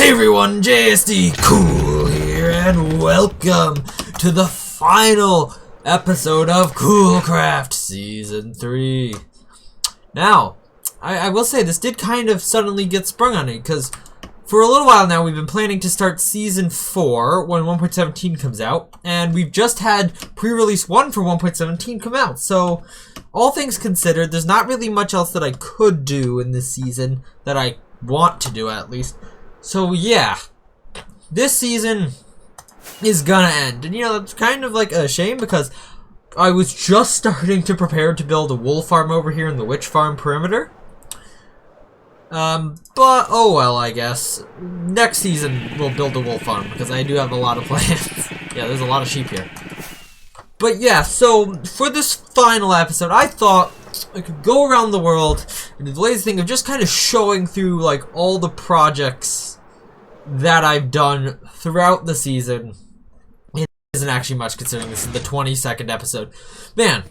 Hey everyone, JSD Cool here, and welcome to the final episode of Coolcraft Season 3. Now, I will say this did kind of suddenly get sprung on me, because for a little while now we've been planning to start Season 4 when 1.17 comes out, and we've just had pre-release 1 for 1.17 come out, so all things considered, there's not really much else that I could do in this season, that I want to do at least. So yeah, this season is gonna end, and you know, it's kind of like a shame because I was just starting to prepare to build a wool farm over here in the witch farm perimeter. But oh well, I guess. Next season we'll build a wool farm because I do have a lot of plans. Yeah, there's a lot of sheep here. But yeah, so for this final episode, I thought I could go around the world and do the lazy thing of just kind of showing through like all the projects that I've done throughout the season. It isn't actually much considering this is the 22nd episode. Man,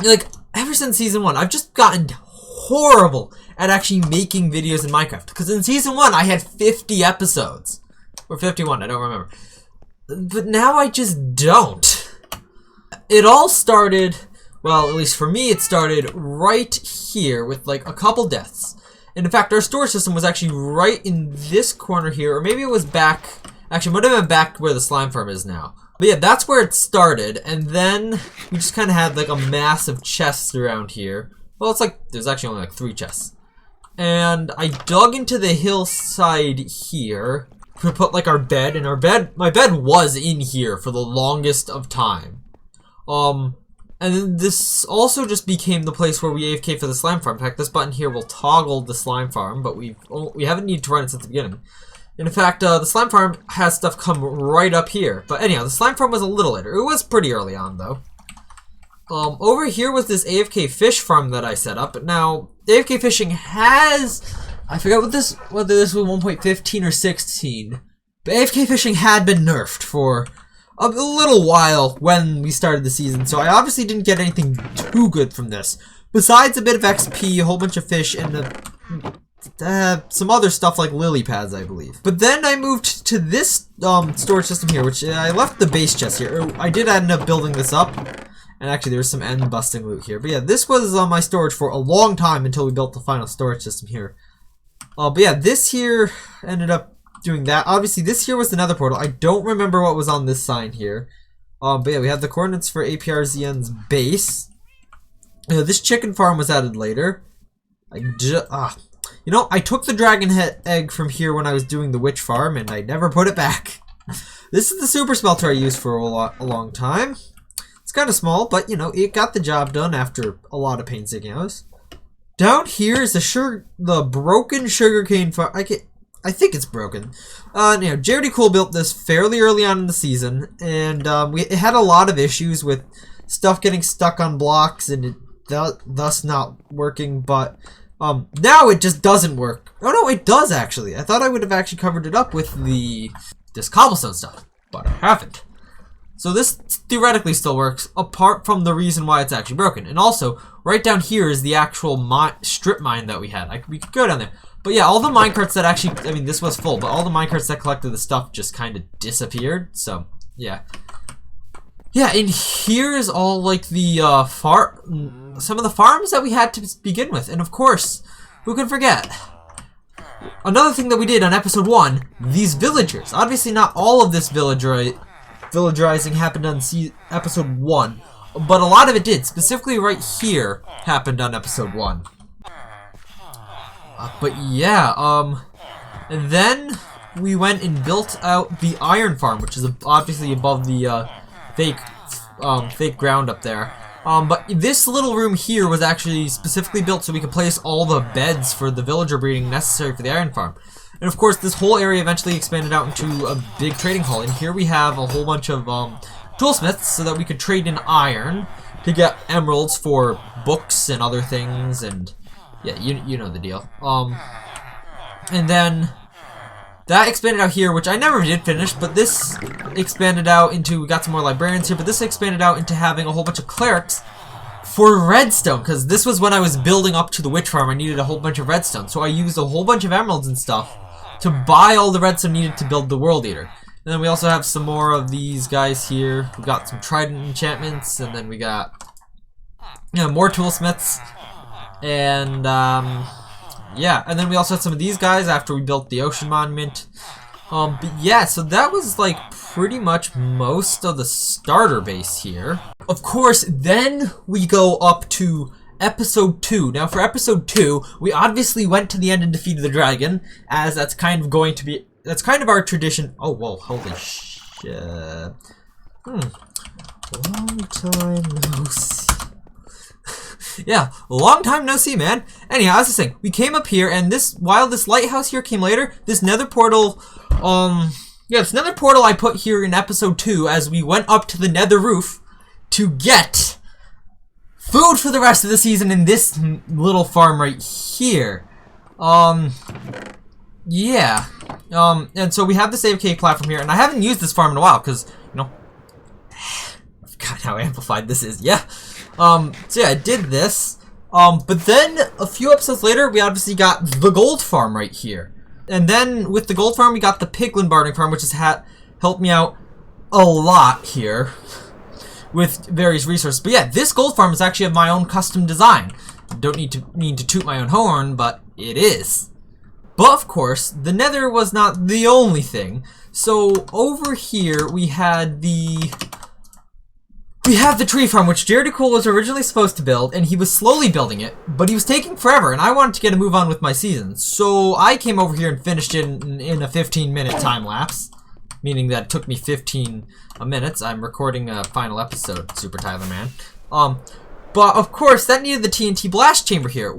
like ever since season 1, I've just gotten horrible at actually making videos in Minecraft. Because in season 1, I had 50 episodes. Or 51, I don't remember. But now I just don't. It all started, well, at least for me, it started right here with like a couple deaths. And in fact, our storage system was actually right in this corner here, or maybe it was back, actually, it might have been back where the slime farm is now. But yeah, that's where it started, and then we just kind of had like a massive chest around here. Well, it's like, there's actually only like 3 chests. And I dug into the hillside here to put like our bed, and my bed was in here for the longest of time. And then this also just became the place where we AFK for the slime farm. In fact, this button here will toggle the slime farm, but we haven't needed to run it since the beginning. And in fact, the slime farm has stuff come right up here. But anyhow, the slime farm was a little later. It was pretty early on, though. Over here was this AFK fish farm that I set up. Now, AFK fishing has, I forget whether this was 1.15 or 16, but AFK fishing had been nerfed for a little while when we started the season, so I obviously didn't get anything too good from this. Besides a bit of XP, a whole bunch of fish, and some other stuff like lily pads, I believe. But then I moved to this storage system here, which I left the base chest here. I did end up building this up, and actually there was some end busting loot here. But yeah, this was my storage for a long time until we built the final storage system here. But yeah, this here ended up doing that. Obviously, this here was the nether portal. I don't remember what was on this sign here. But yeah, we have the coordinates for APRZN's base. You know, this chicken farm was added later. You know, I took the dragon head egg from here when I was doing the witch farm, and I never put it back. This is the super smelter I used for a long time. It's kind of small, but you know, it got the job done after a lot of painstaking hours. Down here is the broken sugarcane farm. I think it's broken. You know, JD Cool built this fairly early on in the season, and it had a lot of issues with stuff getting stuck on blocks and it thus not working, but now it just doesn't work. Oh no, it does actually. I thought I would have actually covered it up with this cobblestone stuff, but I haven't. So this theoretically still works, apart from the reason why it's actually broken. And also, right down here is the actual strip mine that we had. We could go down there. But yeah, all the minecarts that actually, I mean, this was full, but all the minecarts that collected the stuff just kind of disappeared. So, yeah. Yeah, and here is all, like, the, some of the farms that we had to begin with. And of course, who can forget? Another thing that we did on episode 1, these villagers. Obviously not all of this villagerizing happened on episode 1, but a lot of it did. Specifically right here happened on episode 1. But yeah, and then we went and built out the iron farm, which is obviously above the fake ground up there. But this little room here was actually specifically built so we could place all the beds for the villager breeding necessary for the iron farm. And of course, this whole area eventually expanded out into a big trading hall. And here we have a whole bunch of toolsmiths so that we could trade in iron to get emeralds for books and other things, and yeah, you know the deal. And then that expanded out here, which I never did finish, but this expanded out into, we got some more librarians here, but this expanded out into having a whole bunch of clerics for redstone, because this was when I was building up to the witch farm. I needed a whole bunch of redstone, so I used a whole bunch of emeralds and stuff to buy all the redstone needed to build the World Eater. And then we also have some more of these guys here. We got some trident enchantments, and then we got, you know, more toolsmiths. And yeah, and then we also had some of these guys after we built the ocean monument. But yeah, so that was like pretty much most of the starter base here. Of course, then we go up to episode 2. Now for episode 2, we obviously went to the end and defeated the dragon, as that's kind of going to be, that's kind of our tradition. Oh, whoa, holy shit. Long time no see. Yeah, long time no see, man. Anyhow, as I was saying, we came up here, and this, while this lighthouse here came later, this nether portal, this nether portal I put here in episode 2 as we went up to the nether roof to get food for the rest of the season in this little farm right here. Yeah. And so we have the save cave platform here, and I haven't used this farm in a while, because, you know, I forgot how amplified this is, yeah. So yeah, I did this. But then, a few episodes later, we obviously got the gold farm right here. And then, with the gold farm, we got the piglin bartering farm, which has helped me out a lot here with various resources. But yeah, this gold farm is actually of my own custom design. Don't need to toot my own horn, but it is. But of course, the nether was not the only thing. So over here we had the tree farm, which Jared Cole was originally supposed to build, and he was slowly building it, but he was taking forever, and I wanted to get a move on with my season. So I came over here and finished it in a 15-minute time lapse, meaning that it took me 15 minutes. I'm recording a final episode, Super Tyler Man. But of course, that needed the TNT blast chamber here.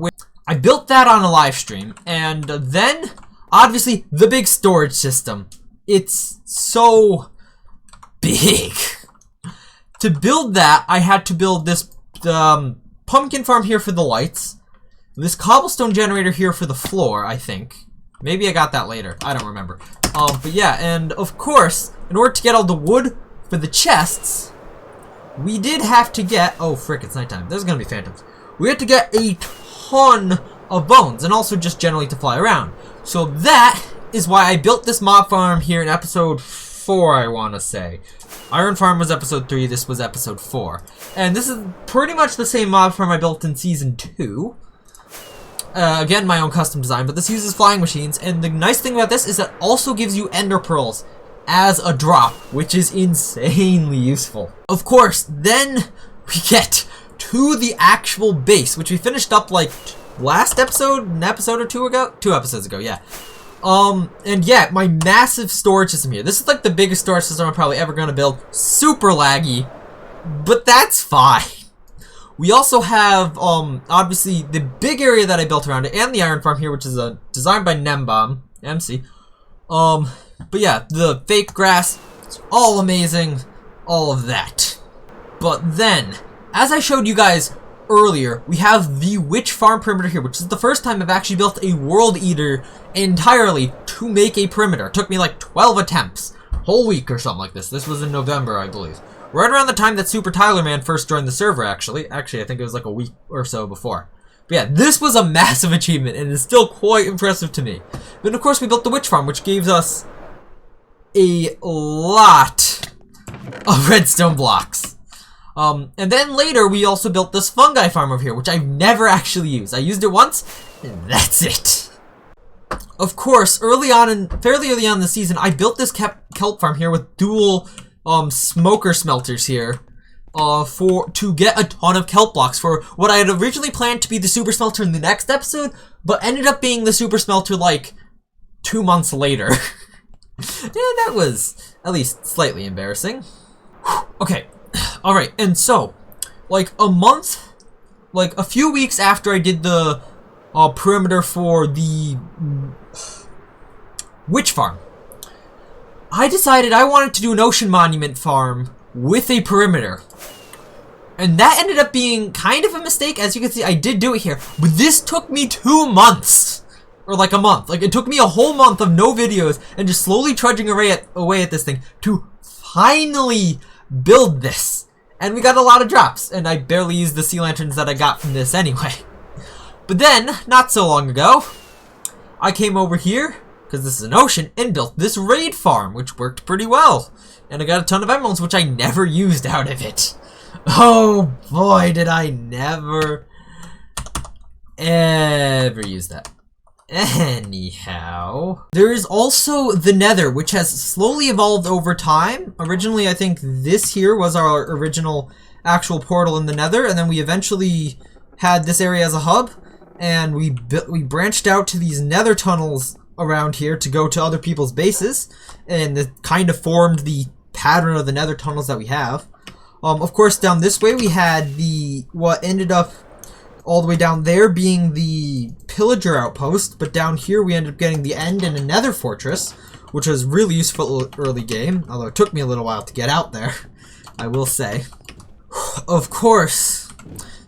I built that on a live stream, and then, obviously, the big storage system. It's so big. To build that, I had to build this pumpkin farm here for the lights, this cobblestone generator here for the floor, I think. Maybe I got that later. I don't remember. But yeah, and of course, in order to get all the wood for the chests, we did have to get... Oh, frick, it's nighttime. There's gonna be phantoms. We had to get a ton of bones, and also just generally to fly around. So that is why I built this mob farm here in episode 4, I want to say. Iron Farm was episode 3, this was episode 4. And this is pretty much the same mob farm I built in season 2. Again, my own custom design, but this uses flying machines, and the nice thing about this is that it also gives you ender pearls as a drop, which is insanely useful. Of course, then we get to the actual base, which we finished up like last episode, an episode or 2 ago? 2 episodes ago, yeah. And yeah, my massive storage system here. This is like the biggest storage system I'm probably ever gonna build. Super laggy, but that's fine. We also have, obviously, the big area that I built around it, and the iron farm here, which is designed by Nembomb, MC. But yeah, the fake grass, it's all amazing, all of that. But then, as I showed you guys earlier, we have the witch farm perimeter here, which is the first time I've actually built a world eater entirely to make a perimeter. It took me like 12 attempts, whole week or something like this. This was in November, I believe. Right around the time that Super Tyler Man first joined the server, actually. Actually, I think it was like a week or so before. But yeah, this was a massive achievement, and it's still quite impressive to me. But of course, we built the witch farm, which gave us a lot of redstone blocks. And then later, we also built this fungi farm over here, which I've never actually used. I used it once, and that's it. Of course, fairly early on in the season, I built this kelp farm here with dual smoker smelters here to get a ton of kelp blocks for what I had originally planned to be the super smelter in the next episode, but ended up being the super smelter like 2 months later. Yeah, that was at least slightly embarrassing. Okay, alright, and so, like a few weeks after I did the perimeter for the witch farm, I decided I wanted to do an ocean monument farm with a perimeter. And that ended up being kind of a mistake. As you can see, I did do it here, but this took me 2 months. Or like a month. Like, it took me a whole month of no videos and just slowly trudging away at this thing to finally build this. And we got a lot of drops, and I barely used the sea lanterns that I got from this anyway. But then, not so long ago, I came over here because this is an ocean, and built this raid farm, which worked pretty well. And I got a ton of emeralds, which I never used out of it. Oh boy, did I never ever use that. Anyhow, there is also the Nether, which has slowly evolved over time. Originally, I think this here was our original actual portal in the Nether, and then we eventually had this area as a hub, and we branched out to these Nether tunnels around here to go to other people's bases, and it kind of formed the pattern of the Nether tunnels that we have. Of course, down this way we had what ended up all the way down there being the pillager outpost, but down here we ended up getting the end and a Nether fortress, which was really useful early game, although it took me a little while to get out there, I will say. Of course,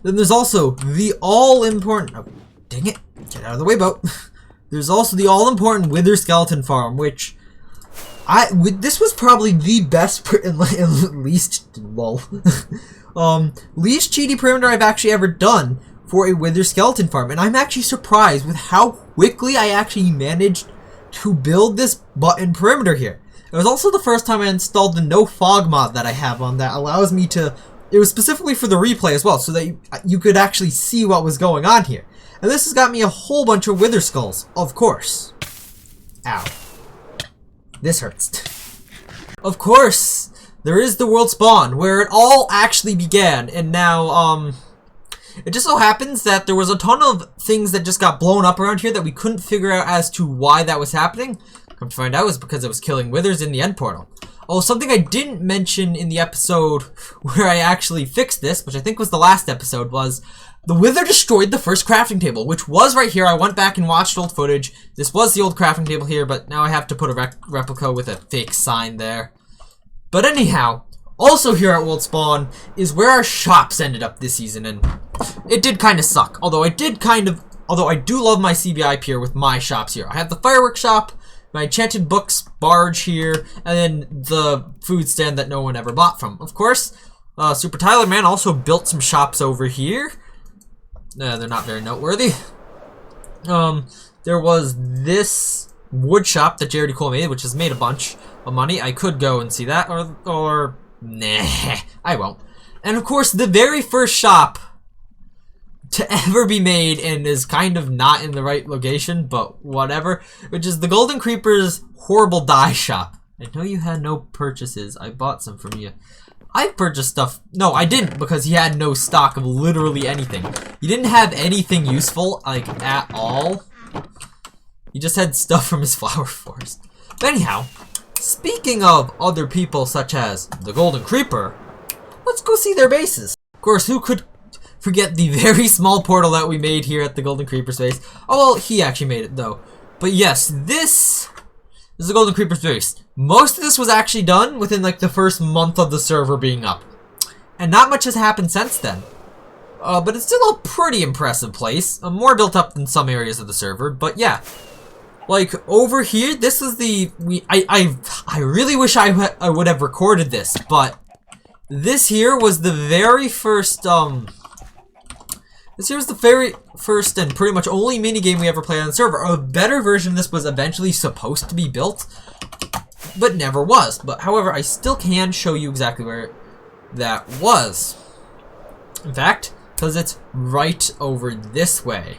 then there's also the all-important, oh, dang it, get out of the way, boat. There's also the all-important Wither Skeleton Farm, which this was probably the best, least cheaty perimeter I've actually ever done for a Wither Skeleton Farm, and I'm actually surprised with how quickly I actually managed to build this button perimeter here. It was also the first time I installed the no fog mod that I have on that allows me to, it was specifically for the replay as well, so that you could actually see what was going on here. And this has got me a whole bunch of Wither Skulls, of course. Ow. This hurts. Of course, there is the world spawn, where it all actually began, and now, it just so happens that there was a ton of things that just got blown up around here that we couldn't figure out as to why that was happening. Come to find out, it was because it was killing withers in the end portal. Oh, something I didn't mention in the episode where I actually fixed this, which I think was the last episode, was the wither destroyed the first crafting table, which was right here. I went back and watched old footage. This was the old crafting table here, but now I have to put a replica with a fake sign there. But anyhow, also here at World Spawn is where our shops ended up this season, and it did kind of suck. Although I do love my CBI pier with my shops here. I have the fireworks shop, my enchanted books barge here, and then the food stand that no one ever bought from. Of course, Super Tyler Man also built some shops over here. They're not very noteworthy. There was this wood shop that Jared Cole made, which has made a bunch of money. I could go and see that, or nah, I won't. And of course, the very first shop to ever be made, and is kind of not in the right location, but whatever, which is the Golden Creeper's Horrible Dye Shop. I know you had no purchases. I bought some from you. I purchased stuff. No, I didn't, because he had no stock of literally anything. He didn't have anything useful, like, at all. He just had stuff from his flower forest. But anyhow, speaking of other people such as the Golden Creeper, let's go see their bases. Of course, who could forget the very small portal that we made here at the Golden Creeper's base? Oh, well, he actually made it, though. But yes, this is the Golden Creeper's base. Most of this was actually done within, like, the first month of the server being up. And not much has happened since then. But it's still a pretty impressive place. More built up than some areas of the server, but yeah. Like, over here, this is the... I really wish I would have recorded this, but this here was the very first, This here was the very first and pretty much only minigame we ever played on the server. A better version of this was eventually supposed to be built, but never was. But however, I still can show you exactly where that was. In fact, because it's right over this way.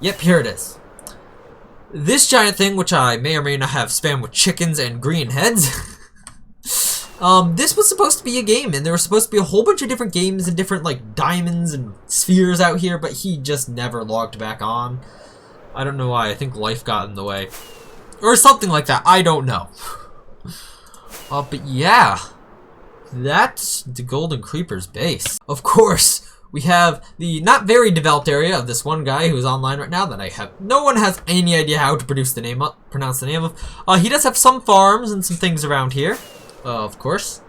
Yep, here it is. This giant thing, which I may or may not have spammed with chickens and green heads. This was supposed to be a game, and there was supposed to be a whole bunch of different games and different, like, diamonds and spheres out here, but he just never logged back on. I don't know why. I think life got in the way. Or something like that. I don't know. But yeah. That's the Golden Creeper's base. Of course, we have the not very developed area of this one guy who's online right now that no one has any idea how to pronounce the name of. He does have some farms and some things around here. Of course.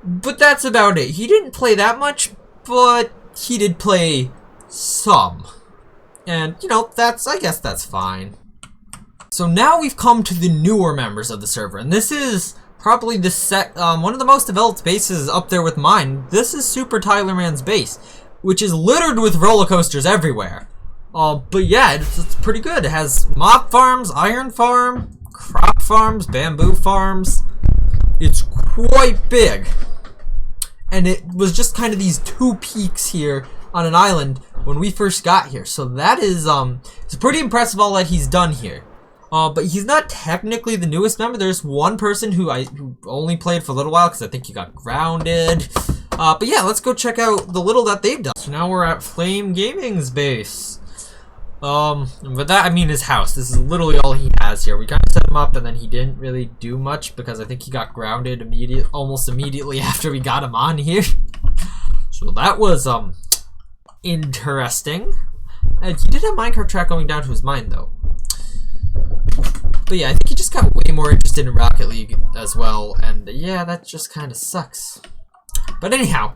But that's about it. He didn't play that much, but he did play some. And, you know, I guess that's fine. So now we've come to the newer members of the server, and this is probably one of the most developed bases up there with mine. This is Super Tyler Man's base, which is littered with roller coasters everywhere. But yeah, it's pretty good. It has mob farms, iron farm, crop farms, bamboo farms. It's quite big. And it was just kind of these two peaks here on an island when we first got here. So that is, it's pretty impressive all that he's done here. But he's not technically the newest member. There's one person who only played for a little while because I think he got grounded. But yeah, let's go check out the little that they've done. So now we're at Flame Gaming's base. But that, I mean, his house. This is literally all he has here. We kind of set him up, and then he didn't really do much because I think he got grounded almost immediately after we got him on here. So that was, interesting. He did have minecart track going down to his mine, though. But yeah, I think he just got way more interested in Rocket League as well, and yeah, that just kind of sucks. But anyhow,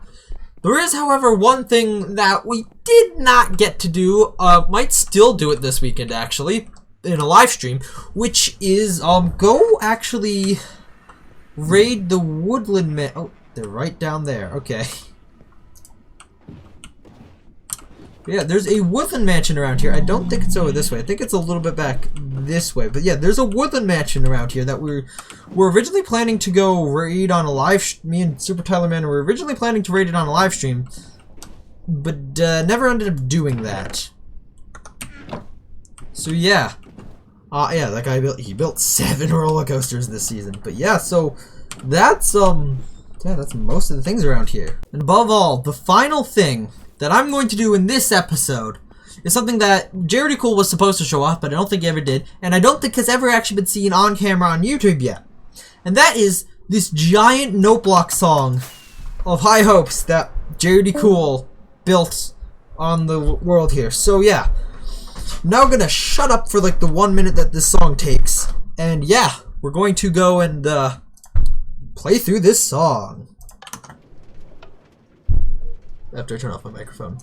there is, however, one thing that we did not get to do, might still do it this weekend, actually, in a live stream, which is, go actually raid the woodland oh, they're right down there, okay. Yeah, there's a woodland mansion around here. I don't think it's over this way. I think it's a little bit back this way. But yeah, there's a woodland mansion around here that we're originally planning to go raid on a live. Me and Super Tyler Man were originally planning to raid it on a live stream, but never ended up doing that. So yeah, yeah, that guy built 7 roller coasters this season. But yeah, so that's yeah, that's most of the things around here. And above all, the final thing that I'm going to do in this episode is something that e22 was supposed to show off, but I don't think he ever did, and I don't think has ever actually been seen on camera on YouTube yet. And that is this giant note block song of High Hopes that e22 built on the world here. So yeah, I'm now gonna shut up for like the 1 minute that this song takes, and yeah, we're going to go and play through this song. After I turn off my microphone.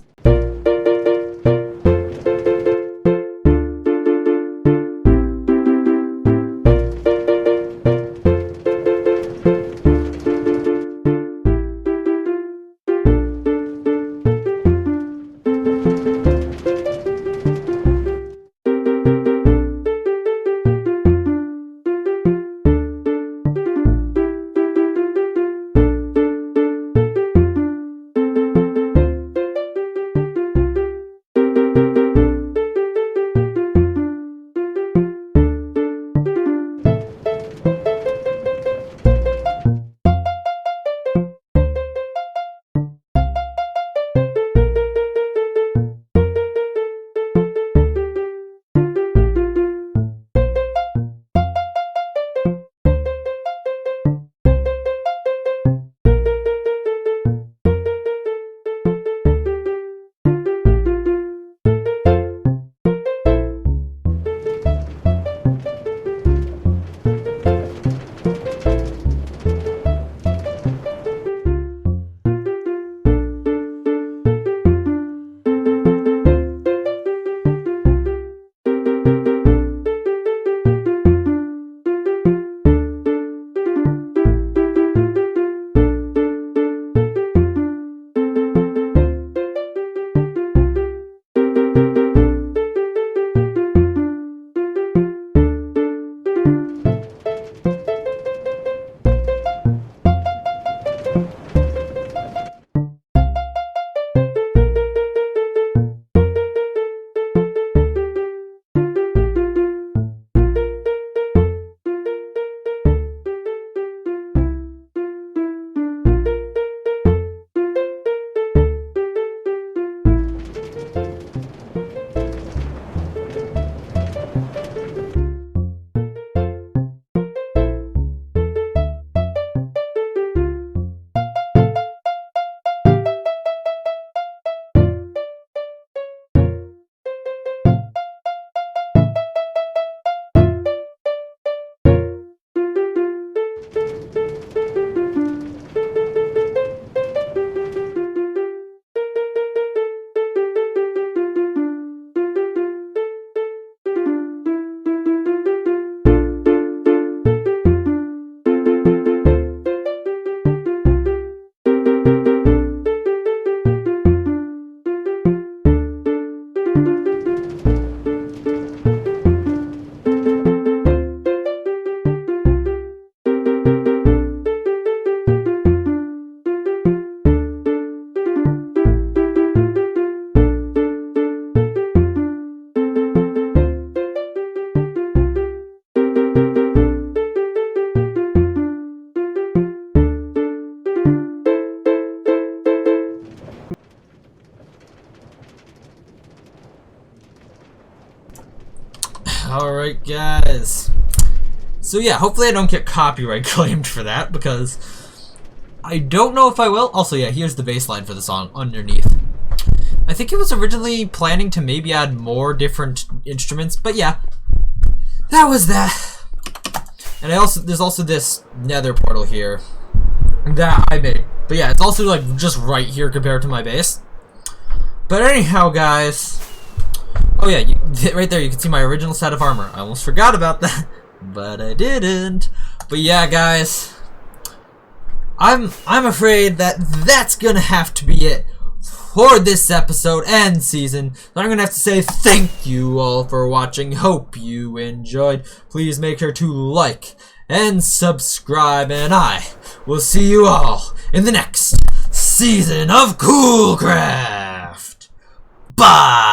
So yeah, hopefully I don't get copyright claimed for that, because I don't know if I will. Also, yeah, here's the bass line for the song underneath. I think it was originally planning to maybe add more different instruments, but yeah, that was that. And there's also this nether portal here that I made. But yeah, it's also like just right here compared to my base. But anyhow, guys. Oh yeah, right there you can see my original set of armor. I almost forgot about that, but I didn't. But yeah, guys, I'm afraid that that's gonna have to be it for this episode and season. So I'm gonna have to say thank you all for watching. Hope you enjoyed. Please make sure to like and subscribe, and I will see you all in the next season of Coolcraft. Bye!